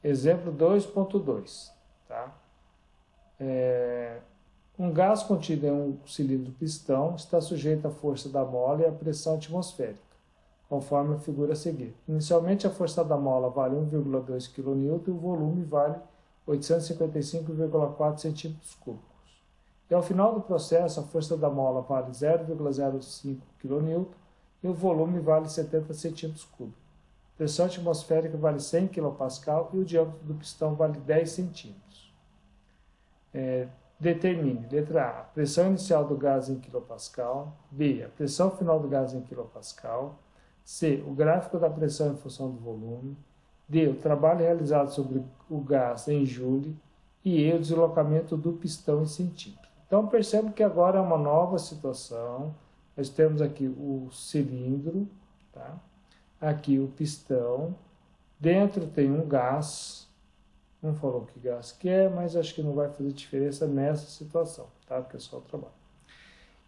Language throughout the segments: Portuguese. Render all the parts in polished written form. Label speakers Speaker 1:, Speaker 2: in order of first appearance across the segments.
Speaker 1: Exemplo 2.2, tá? Um gás contido em um cilindro pistão está sujeito à força da mola e à pressão atmosférica, conforme a figura a seguir. Inicialmente, a força da mola vale 1,2 kN e o volume vale 855,4 cm3. E ao final do processo, a força da mola vale 0,05 kN e o volume vale 70 cm3. A pressão atmosférica vale 100 kPa e o diâmetro do pistão vale 10 cm. Determine, letra A, a pressão inicial do gás em kPa, B, a pressão final do gás em kPa, C, o gráfico da pressão em função do volume, D, o trabalho realizado sobre o gás em joule e E, o deslocamento do pistão em centímetro. Então, percebe que agora é uma nova situação. Nós temos aqui o cilindro, tá? Aqui o pistão, dentro tem um gás, não falou que gás que é, mas acho que não vai fazer diferença nessa situação, tá? Porque é só o trabalho.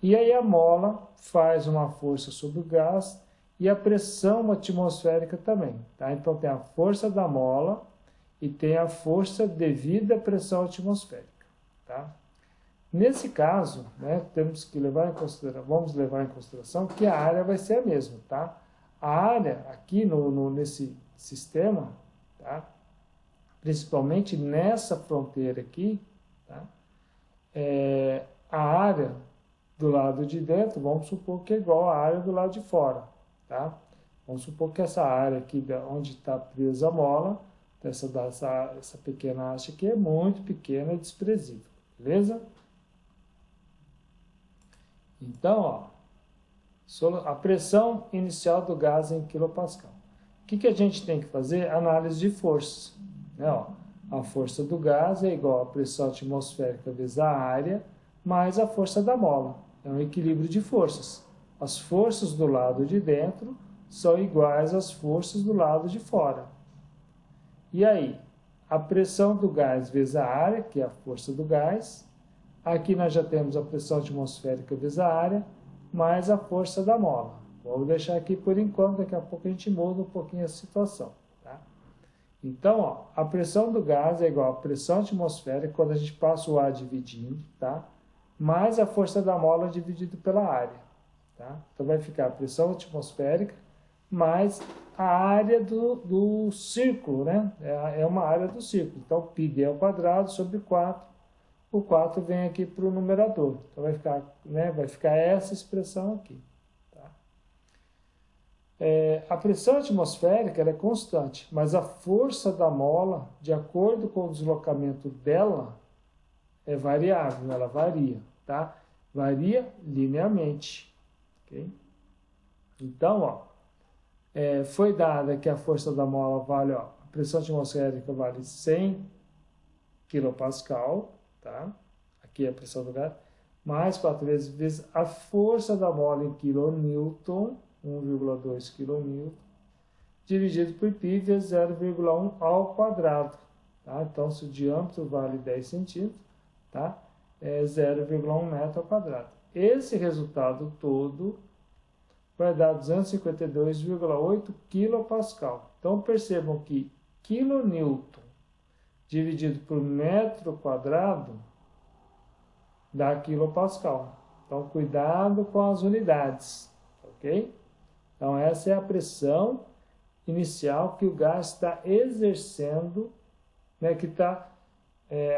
Speaker 1: E aí a mola faz uma força sobre o gás e a pressão atmosférica também, tá? Então tem a força da mola e tem a força devida à pressão atmosférica, tá? Nesse caso, né, temos que vamos levar em consideração que a área vai ser a mesma, tá? A área aqui nesse sistema, tá? Principalmente nessa fronteira aqui, tá? A área do lado de dentro, vamos supor que é igual à área do lado de fora, tá? Vamos supor que essa área aqui, onde está presa a mola, essa pequena haste aqui é muito pequena e desprezível, beleza? Então, ó, a pressão inicial do gás em quilopascal. O que a gente tem que fazer? Análise de forças. Né? Ó, a força do gás é igual à pressão atmosférica vezes a área, mais a força da mola. É um equilíbrio de forças. As forças do lado de dentro são iguais às forças do lado de fora. E aí? A pressão do gás vezes a área, que é a força do gás. Aqui nós já temos a pressão atmosférica vezes a área, mais a força da mola. Vamos deixar aqui por enquanto, daqui a pouco a gente muda um pouquinho a situação. Tá? Então, ó, a pressão do gás é igual à pressão atmosférica, quando a gente passa o ar dividindo, tá? Mais a força da mola dividido pela área. Tá? Então vai ficar a pressão atmosférica mais a área do círculo, né? É uma área do círculo. Então, πd ao quadrado sobre 4. O 4 vem aqui para o numerador. Então, vai ficar essa expressão aqui. Tá? A pressão atmosférica ela é constante, mas a força da mola, de acordo com o deslocamento dela, é variável, ela varia. Tá? Varia linearmente. Okay? Então, ó, foi dada que a força da mola vale, ó, a pressão atmosférica vale 100 kPa, tá? Aqui é a pressão do gás, mais 4 vezes a força da mola em kN, 1,2 kN, dividido por π vezes 0,1 ao quadrado. Tá? Então, se o diâmetro vale 10 centímetros, tá? É 0,1 metro ao quadrado. Esse resultado todo vai dar 252,8 kPa. Então, percebam que kN dividido por metro quadrado dá quilopascal. Então, cuidado com as unidades, ok? Então, essa é a pressão inicial que o gás está exercendo, né, que está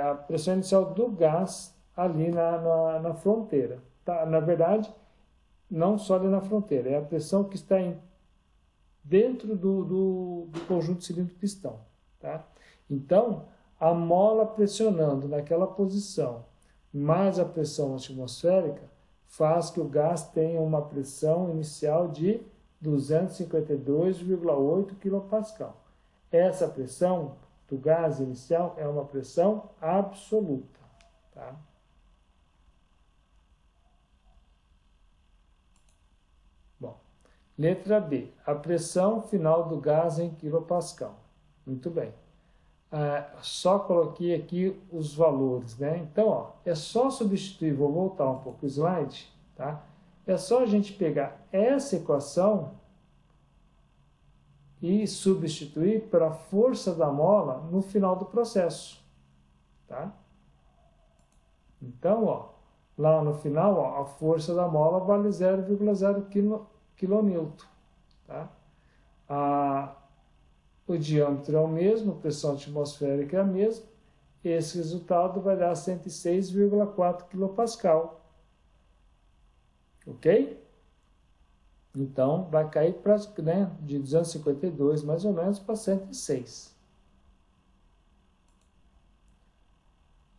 Speaker 1: a pressão inicial do gás ali na fronteira. Tá? Na verdade, não só ali na fronteira, é a pressão que está dentro do conjunto cilindro-pistão. Tá? Então, a mola pressionando naquela posição, mais a pressão atmosférica, faz que o gás tenha uma pressão inicial de 252,8 kPa. Essa pressão do gás inicial é uma pressão absoluta. Tá? Bom, letra B. A pressão final do gás em quilopascal. Muito bem. Só coloquei aqui os valores, né? Então, ó, é só substituir, vou voltar um pouco o slide, tá? É só a gente pegar essa equação e substituir pela força da mola no final do processo, tá? Então, ó, lá no final, ó, a força da mola vale 0,0 kN, tá? O diâmetro é o mesmo, a pressão atmosférica é a mesma, esse resultado vai dar 106,4 kPa, ok? Então, vai cair pra, né, de 252 mais ou menos para 106.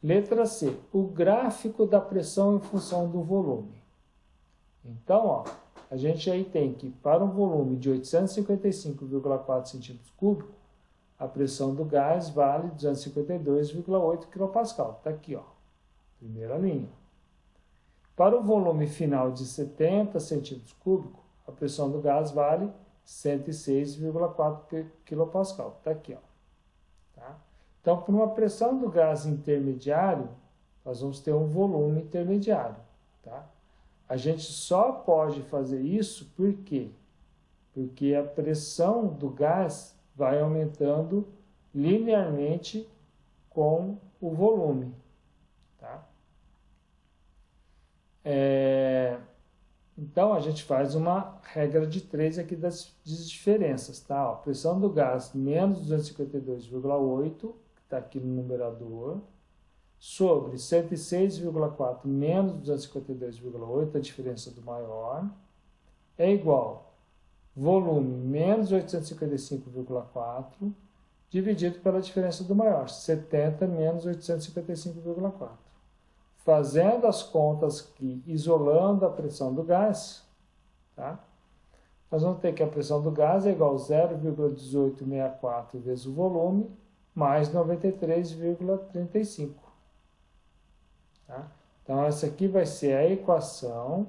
Speaker 1: Letra C. O gráfico da pressão em função do volume. Então, ó, a gente aí tem que, para um volume de 855,4 centímetros cúbicos, a pressão do gás vale 252,8 kPa. Está aqui, ó, primeira linha. Para o volume final de 70 centímetros cúbicos, a pressão do gás vale 106,4 kPa. Está aqui, ó. Tá? Então, por uma pressão do gás intermediário, nós vamos ter um volume intermediário. Tá? A gente só pode fazer isso por quê? Porque a pressão do gás vai aumentando linearmente com o volume. Tá? Então, a gente faz uma regra de 3 aqui das diferenças, tá? Ó, pressão do gás menos 252,8, que está aqui no numerador, sobre 106,4 menos 252,8, a diferença do maior, é igual volume menos 855,4, dividido pela diferença do maior, 70 menos 855,4. Fazendo as contas aqui, isolando a pressão do gás, tá? Nós vamos ter que a pressão do gás é igual a 0,1864 vezes o volume, mais 93,35. Tá? Então, essa aqui vai ser a equação,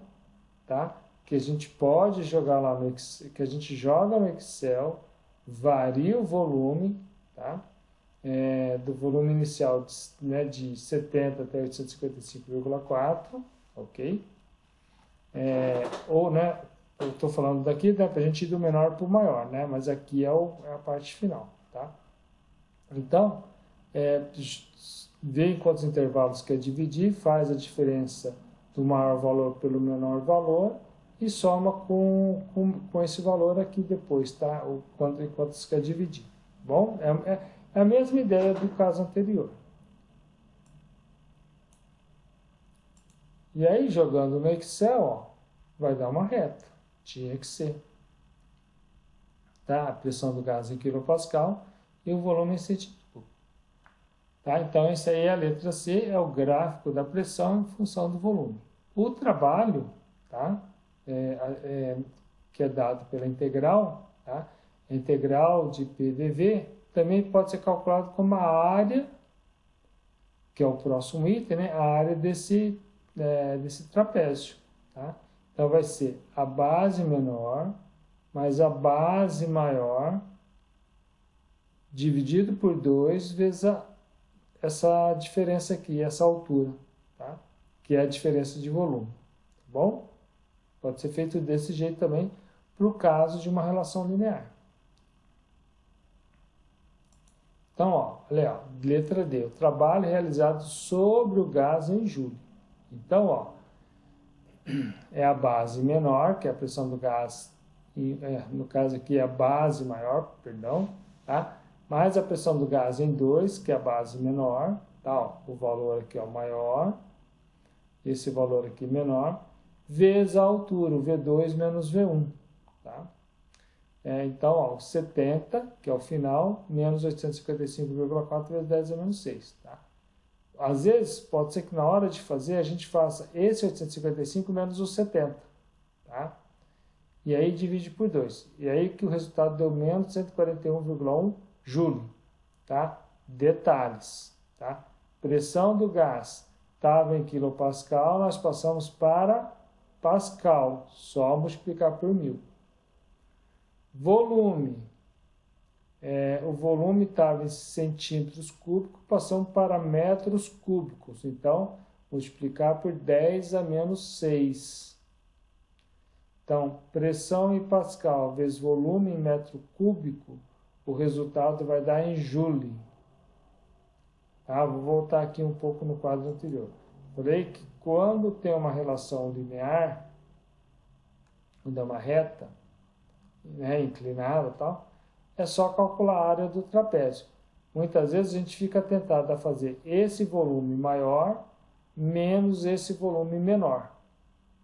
Speaker 1: tá? Que a gente pode jogar lá no Excel, que a gente joga no Excel, varia o volume, tá? Do volume inicial de 70 até 855,4, ok? Ou, né, eu estou falando daqui, né, para a gente ir do menor para o maior, né? Mas aqui é a parte final, tá? Então, vê em quantos intervalos quer dividir, faz a diferença do maior valor pelo menor valor e soma com esse valor aqui depois, tá? O quantos quer dividir. Bom, é a mesma ideia do caso anterior. E aí, jogando no Excel, ó, vai dar uma reta. Tinha que ser. Tá? A pressão do gás em kPa e o volume em centímetro cúbico. Tá? Então, essa aí é a letra C, é o gráfico da pressão em função do volume. O trabalho, tá? Que é dado pela integral, tá? A integral de PDV também pode ser calculado como a área, que é o próximo item, né? A área desse trapézio. Tá? Então, vai ser a base menor mais a base maior dividido por 2 vezes essa diferença aqui, essa altura, tá? Que é a diferença de volume. Tá bom? Pode ser feito desse jeito também para o caso de uma relação linear. Então, ó, olha, ó, letra D, o trabalho realizado sobre o gás em joule. Então, ó, é a base menor, que é a pressão do gás, no caso aqui é a base maior, perdão, tá? Mais a pressão do gás em 2, que é a base menor, tá? Ó, o valor aqui é o maior, esse valor aqui menor, vezes a altura, o V2 menos V1, tá? Então, ó, 70, que é o final, menos 855,4 vezes 10 a menos 6. Tá? Às vezes, pode ser que na hora de fazer, a gente faça esse 855 menos o 70. Tá? E aí divide por 2. E aí que o resultado deu menos 141,1 joule. Tá? Detalhes. Tá? Pressão do gás estava em quilopascal, nós passamos para pascal. Só multiplicar por 1000. Volume. O volume estava em centímetros cúbicos, passamos para metros cúbicos. Então, multiplicar por 10 a menos 6. Então, pressão em Pascal vezes volume em metro cúbico, o resultado vai dar em Joule. Tá? Vou voltar aqui um pouco no quadro anterior. Falei que quando tem uma relação linear, quando é uma reta, né, inclinada e tal, é só calcular a área do trapézio. Muitas vezes a gente fica tentado a fazer esse volume maior menos esse volume menor.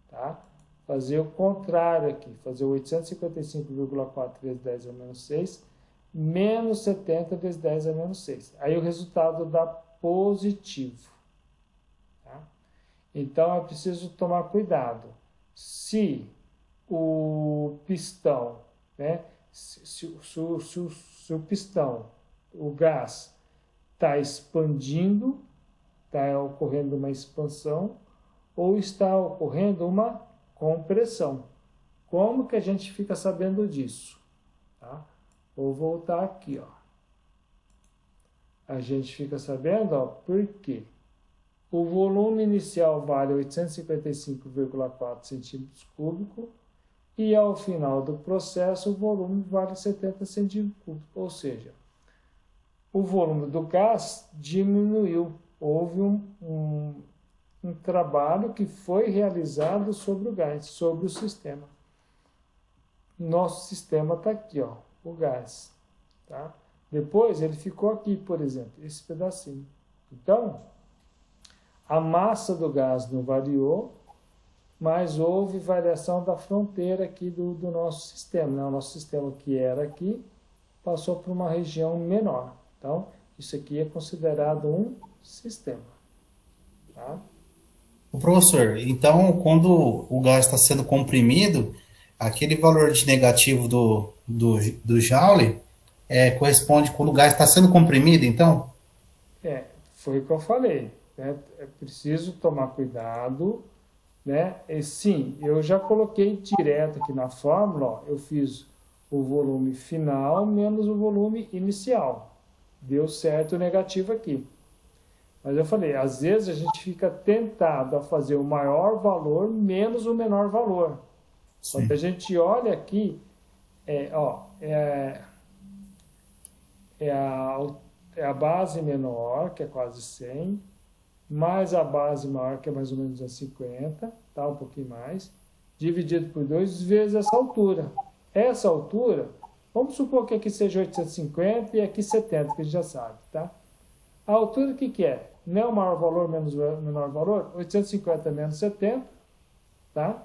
Speaker 1: Tá? Fazer o contrário aqui, fazer 855,4 vezes 10 a menos 6, menos 70 vezes 10 a menos 6. Aí o resultado dá positivo. Tá? Então é preciso tomar cuidado. Se o pistão, né, se o pistão, o gás, está expandindo, está ocorrendo uma expansão, ou está ocorrendo uma compressão. Como que a gente fica sabendo disso? Tá? Vou voltar aqui, ó. A gente fica sabendo, ó, por quê? O volume inicial vale 855,4 centímetros cúbicos e ao final do processo o volume vale 70 centímetros cúbicos. Ou seja, o volume do gás diminuiu. Houve um trabalho que foi realizado sobre o gás, sobre o sistema. Nosso sistema está aqui, ó, o gás. Tá? Depois ele ficou aqui, por exemplo, esse pedacinho. Então, a massa do gás não variou, mas houve variação da fronteira aqui do nosso sistema. Né? O nosso sistema que era aqui passou para uma região menor. Então, isso aqui é considerado um sistema. Tá?
Speaker 2: O professor, então quando o gás está sendo comprimido, aquele valor de negativo do Joule corresponde quando o gás está sendo comprimido, então?
Speaker 1: Foi o que eu falei. Né? É preciso tomar cuidado. Né? E, sim, eu já coloquei direto aqui na fórmula, ó, eu fiz o volume final menos o volume inicial. Deu certo o negativo aqui. Mas eu falei, às vezes a gente fica tentado a fazer o maior valor menos o menor valor. Quando a
Speaker 2: Sim.
Speaker 1: gente olha aqui, ó, é a base menor, que é quase 100, mais a base maior, que é mais ou menos a 50, tá? Um pouquinho mais, dividido por 2 vezes essa altura. Essa altura, vamos supor que aqui seja 850 e aqui 70, que a gente já sabe, tá? A altura, o que que é? Não é o maior valor menos o menor valor? 850 menos 70, tá?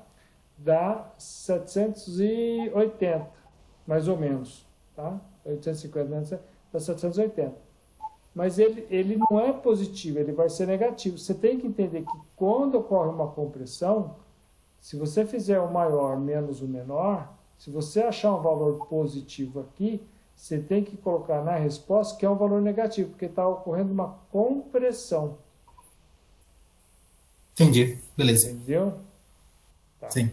Speaker 1: Dá 780, mais ou menos, tá? 850 menos 70, dá 780. Mas ele não é positivo, ele vai ser negativo. Você tem que entender que quando ocorre uma compressão, se você fizer o maior menos o menor, se você achar um valor positivo aqui, você tem que colocar na resposta que é um valor negativo, porque está ocorrendo uma compressão.
Speaker 2: Entendi. Beleza.
Speaker 1: Entendeu? Tá.
Speaker 2: Sim.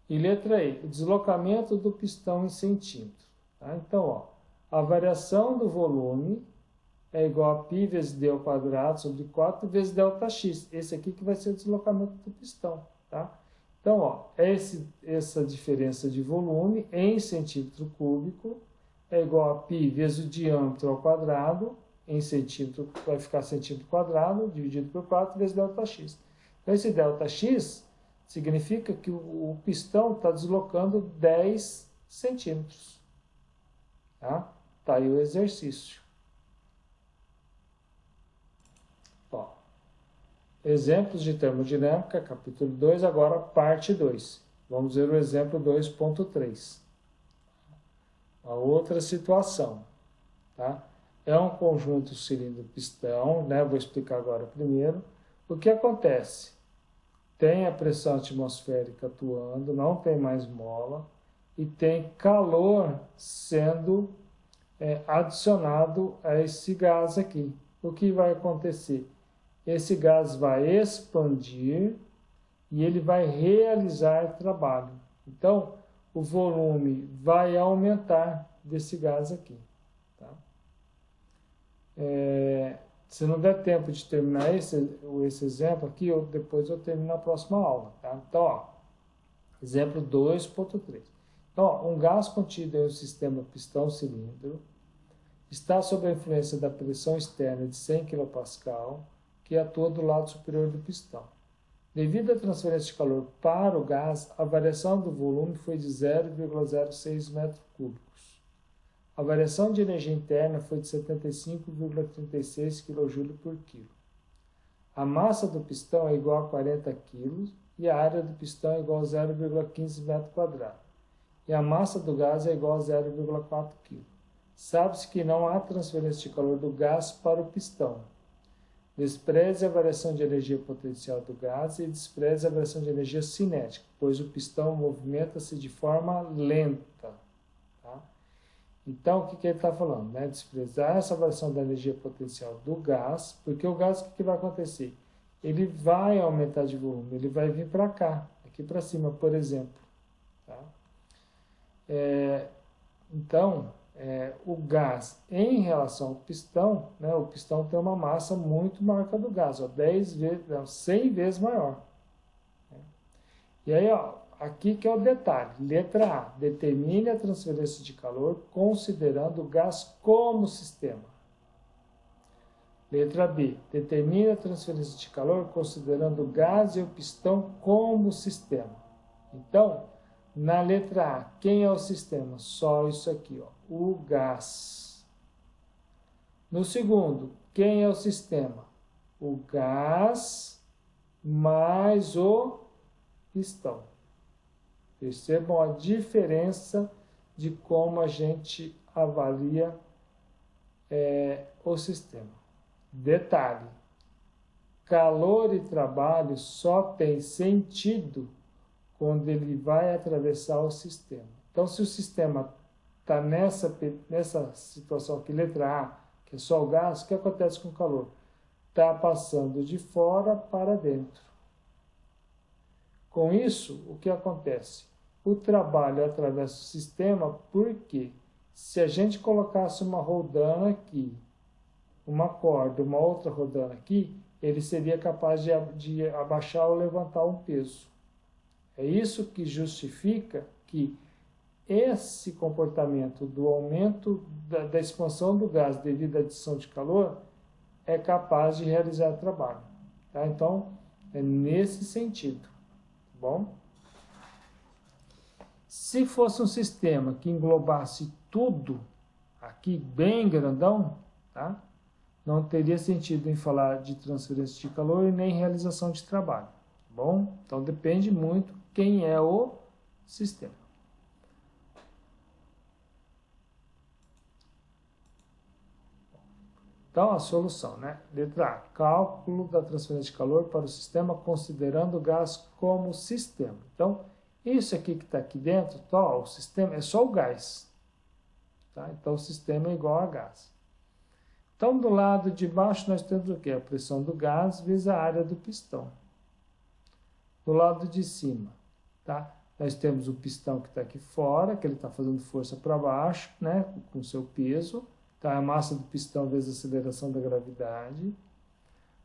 Speaker 1: E letra E, o deslocamento do pistão em centímetros. Tá? Então, ó, a variação do volume é igual a π vezes d ao quadrado sobre 4 vezes Δx. Esse aqui que vai ser o deslocamento do pistão. Tá? Então, ó, essa diferença de volume em centímetro cúbico é igual a π vezes o diâmetro ao quadrado, em centímetro, vai ficar centímetro quadrado, dividido por 4 vezes Δx. Então, esse Δx significa que o pistão está deslocando 10 centímetros. Tá? Tá aí o exercício. Ó, exemplos de termodinâmica, capítulo 2, agora parte 2. Vamos ver o exemplo 2.3. A outra situação. Tá? É um conjunto cilindro-pistão, né? Vou explicar agora primeiro. O que acontece? Tem a pressão atmosférica atuando, não tem mais mola, e tem calor sendo adicionado a esse gás aqui. O que vai acontecer? Esse gás vai expandir e ele vai realizar trabalho. Então, o volume vai aumentar desse gás aqui. Tá? Se não der tempo de terminar esse exemplo aqui, depois eu termino na próxima aula. Tá? Então, ó, exemplo 2.3. Então, ó, um gás contido em um sistema pistão-cilindro está sob a influência da pressão externa de 100 kPa, que atua do lado superior do pistão. Devido à transferência de calor para o gás, a variação do volume foi de 0,06 metros cúbicos. A variação de energia interna foi de 75,36 kJ por quilo. A massa do pistão é igual a 40 kg e a área do pistão é igual a 0,15 m². E a massa do gás é igual a 0,4 kg. Sabe-se que não há transferência de calor do gás para o pistão. Despreze a variação de energia potencial do gás e despreze a variação de energia cinética, pois o pistão movimenta-se de forma lenta. Tá? Então, o que ele está falando? Né? Desprezar essa variação da energia potencial do gás, porque o gás, o que vai acontecer? Ele vai aumentar de volume, ele vai vir para cá, aqui para cima, por exemplo. Tá? Então, o gás em relação ao pistão, né, o pistão tem uma massa muito maior que a do gás, ó, 100 vezes maior. Né? E aí, ó, aqui que é o detalhe. Letra A, determine a transferência de calor considerando o gás como sistema. Letra B, determine a transferência de calor considerando o gás e o pistão como sistema. Então, na letra A, quem é o sistema? Só isso aqui, ó, o gás. No segundo, quem é o sistema? O gás mais o pistão. Percebam a diferença de como a gente avalia o sistema. Detalhe, calor e trabalho só tem sentido quando ele vai atravessar o sistema. Então, se o sistema está nessa situação aqui, letra A, que é só o gás, o que acontece com o calor? Está passando de fora para dentro. Com isso, o que acontece? O trabalho atravessa o sistema, porque se a gente colocasse uma rodana aqui, uma corda, uma outra rodana aqui, ele seria capaz de abaixar ou levantar um peso. É isso que justifica que esse comportamento do aumento da expansão do gás devido à adição de calor é capaz de realizar trabalho. Tá? Então, é nesse sentido. Tá bom? Se fosse um sistema que englobasse tudo, aqui bem grandão, tá? Não teria sentido em falar de transferência de calor e nem realização de trabalho. Tá bom? Então, depende muito quem é o sistema. Então, a solução, né? Letra A, cálculo da transferência de calor para o sistema considerando o gás como sistema. Então, isso aqui que está aqui dentro, tá, ó, o sistema é só o gás. Tá? Então, o sistema é igual a gás. Então, do lado de baixo, nós temos o quê? A pressão do gás vezes a área do pistão. Do lado de cima, tá? Nós temos o pistão que está aqui fora, que ele está fazendo força para baixo, né? Com seu peso. Tá? A massa do pistão vezes a aceleração da gravidade.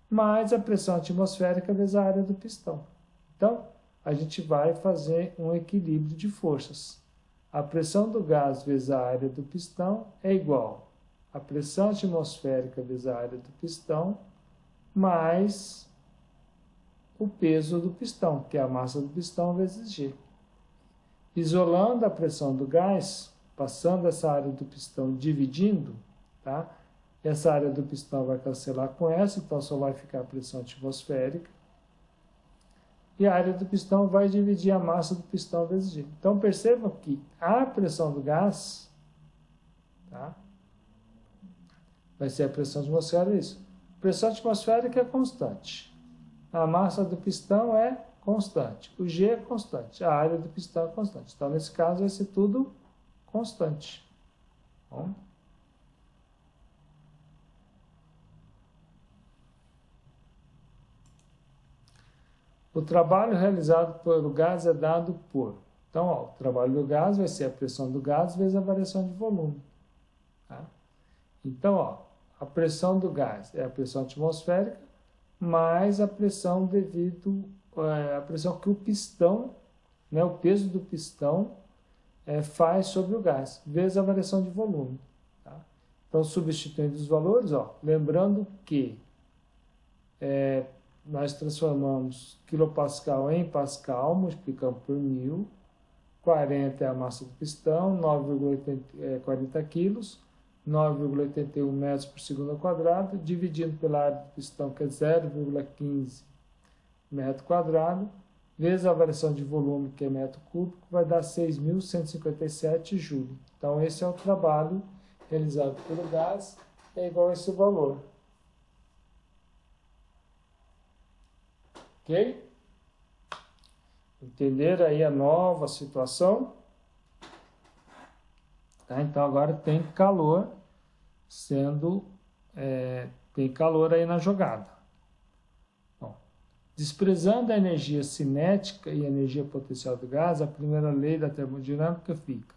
Speaker 1: Mais a pressão atmosférica vezes a área do pistão. Então, a gente vai fazer um equilíbrio de forças. A pressão do gás vezes a área do pistão é igual a pressão atmosférica vezes a área do pistão, mais o peso do pistão, que é a massa do pistão vezes G. Isolando a pressão do gás, passando essa área do pistão dividindo, tá? Essa área do pistão vai cancelar com essa, então só vai ficar a pressão atmosférica. E a área do pistão vai dividir a massa do pistão vezes G. Então, percebam que a pressão do gás, tá? Vai ser a pressão atmosférica, isso. A pressão atmosférica é constante. A massa do pistão é constante. O G é constante. A área do pistão é constante. Então, nesse caso, vai ser tudo constante. Bom. O trabalho realizado pelo gás é dado por... Então, ó, o trabalho do gás vai ser a pressão do gás vezes a variação de volume. Tá? Então, ó, a pressão do gás é a pressão atmosférica mais a pressão devido a pressão que o pistão, né, o peso do pistão faz sobre o gás, vezes a variação de volume. Tá? Então, substituindo os valores, ó, lembrando que nós transformamos quilopascal em pascal, multiplicamos por 1000, 40 é a massa do pistão, 9,40 quilos, 9,81 metros por segundo ao quadrado, dividindo pela área do pistão, que é 0,15 metro quadrado, vezes a variação de volume, que é metro cúbico, vai dar 6.157 joules. Então, esse é o trabalho realizado pelo gás, é igual a esse valor. Ok? Entenderam aí a nova situação? Tá? Então, agora tem calor tem calor aí na jogada. Bom, desprezando a energia cinética e a energia potencial do gás, a primeira lei da termodinâmica fica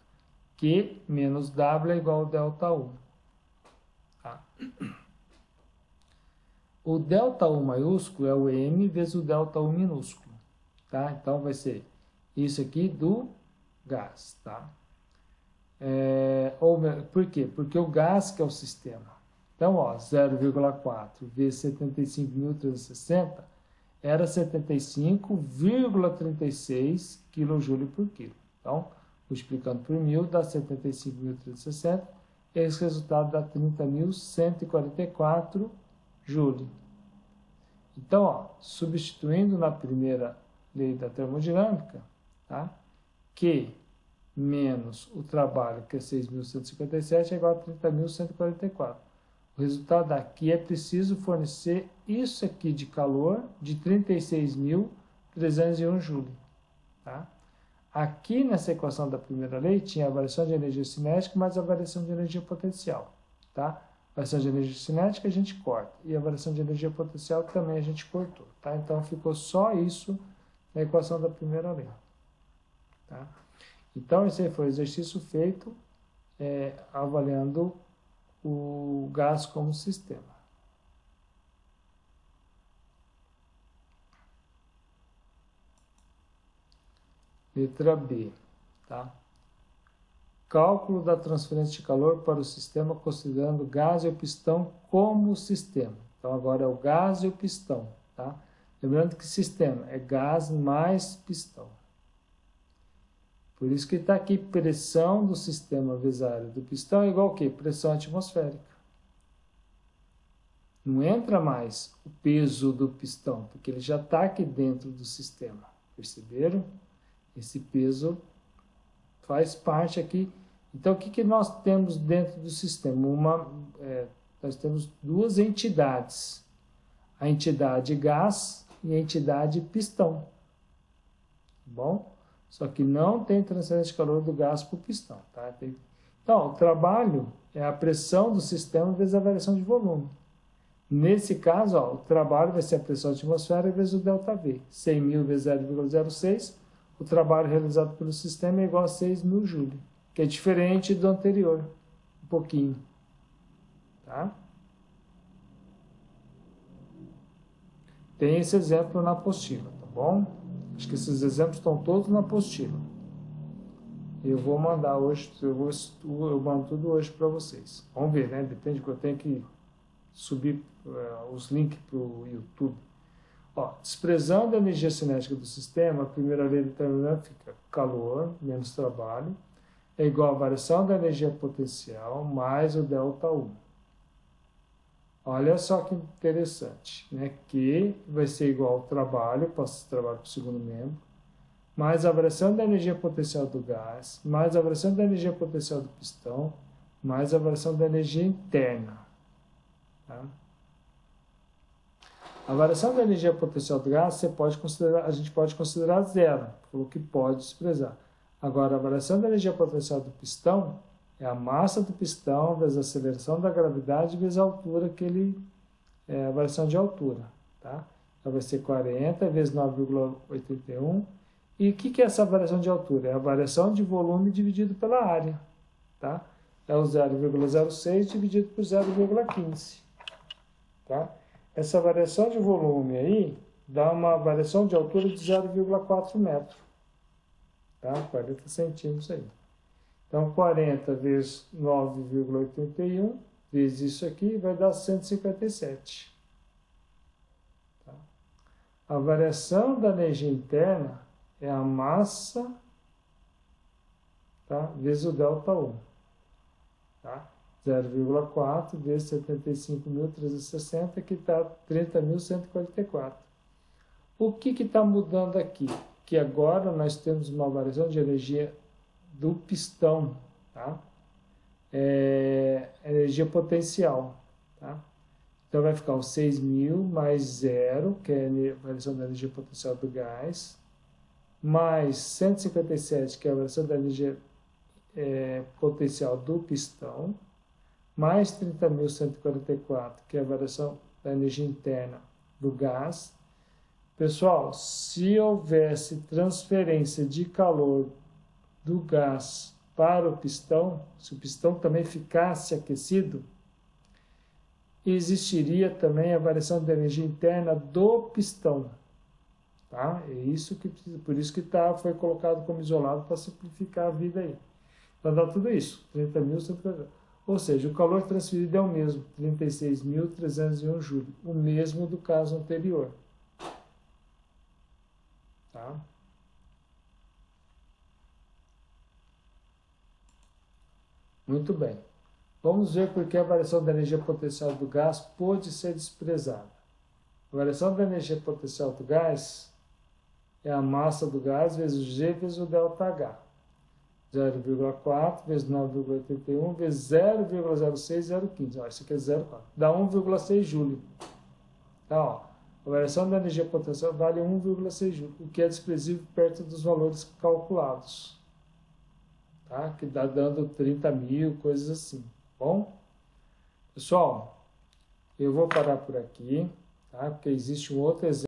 Speaker 1: Q menos W é igual a ΔU. Tá? O ΔU maiúsculo é o M vezes o ΔU minúsculo. Tá? Então, vai ser isso aqui do gás. Tá? Por quê? Porque o gás que é o sistema. Então, 0,4 vezes 75.360 era 75,36 kJ por quilo. Então, multiplicando por 1000 dá 75.360. Esse resultado dá 30.144 joules. Então, substituindo na primeira lei da termodinâmica, tá? Q menos o trabalho, que é 6.157, é igual a 30.144. O resultado aqui é preciso fornecer isso aqui de calor de 36.301 joules. Tá? Aqui nessa equação da primeira lei tinha a variação de energia cinética mais a variação de energia potencial. Tá? A variação de energia cinética a gente corta e a variação de energia potencial também a gente cortou. Tá? Então ficou só isso na equação da primeira lei. Tá? Então, esse aí foi o exercício feito avaliando o gás como sistema. Letra B. Tá? Cálculo da transferência de calor para o sistema considerando o gás e o pistão como sistema. Então, agora é o gás e o pistão. Tá? Lembrando que sistema é gás mais pistão. Por isso que está aqui pressão do sistema vezes a área do pistão é igual a quê? Pressão atmosférica. Não entra mais o peso do pistão, porque ele já está aqui dentro do sistema. Perceberam? Esse peso faz parte aqui. Então, o que nós temos dentro do sistema? Nós temos duas entidades. A entidade gás e a entidade pistão. Tá bom? Só que não tem transferência de calor do gás para o pistão. Tá? Então, o trabalho é a pressão do sistema vezes a variação de volume. Nesse caso, o trabalho vai ser a pressão atmosférica vezes o ΔV. 100.000 vezes 0,06. O trabalho realizado pelo sistema é igual a 6.000 joules, que é diferente do anterior, um pouquinho. Tá? Tem esse exemplo na apostila, tá bom? Acho que esses exemplos estão todos na apostila. Eu vou mandar hoje, eu mando tudo hoje para vocês. Vamos ver, né? Depende que eu tenho que subir os links para o YouTube. Desprezando a energia cinética do sistema, a primeira lei da termodinâmica fica calor menos trabalho é igual a variação da energia potencial mais o ΔU. Olha só que interessante, né? Que vai ser igual ao trabalho, passo esse trabalho para o segundo membro, mais a variação da energia potencial do gás, mais a variação da energia potencial do pistão, mais a variação da energia interna. Tá? A variação da energia potencial do gás a gente pode considerar zero, falou que pode desprezar. Agora, a variação da energia potencial do pistão é a massa do pistão vezes a aceleração da gravidade vezes a altura que ele... a variação de altura. Tá? Então, vai ser 40 vezes 9,81. E o que é essa variação de altura? É a variação de volume dividido pela área. Tá? é o 0,06 dividido por 0,15. Tá? Essa variação de volume aí dá uma variação de altura de 0,4 metro. Tá? 40 centímetros aí. Então, 40 vezes 9,81 vezes isso aqui vai dar 157. Tá? A variação da energia interna é a massa, tá, vezes o ΔU. Tá? 0,4 vezes 75.360, que está 30.144. O que está mudando aqui? Que agora nós temos uma variação de energia do pistão, tá? Energia potencial. Tá? Então vai ficar o 6.000 mais 0, que é a variação da energia potencial do gás, mais 157, que é a variação da energia potencial do pistão, mais 30.144, que é a variação da energia interna do gás. Pessoal, se houvesse transferência de calor do gás para o pistão, se o pistão também ficasse aquecido, existiria também a variação da energia interna do pistão. Tá? É isso que, por isso que foi colocado como isolado para simplificar a vida aí. Então dá tudo isso, 30.140. Ou seja, o calor transferido é o mesmo, 36.301 joules, o mesmo do caso anterior. Tá? Muito bem. Vamos ver por que a variação da energia potencial do gás pode ser desprezada. A variação da energia potencial do gás é a massa do gás vezes o G vezes o ΔH. 0,4 vezes 9,81 vezes 0,06015. Isso aqui é 0,4. Dá 1,6 joule. Tá, ó. A variação da energia potencial vale 1,6 joule, o que é desprezível perto dos valores calculados. Tá? Que dá dando 30.000, coisas assim. Bom? Pessoal, eu vou parar por aqui, tá? Porque existe um outro exemplo.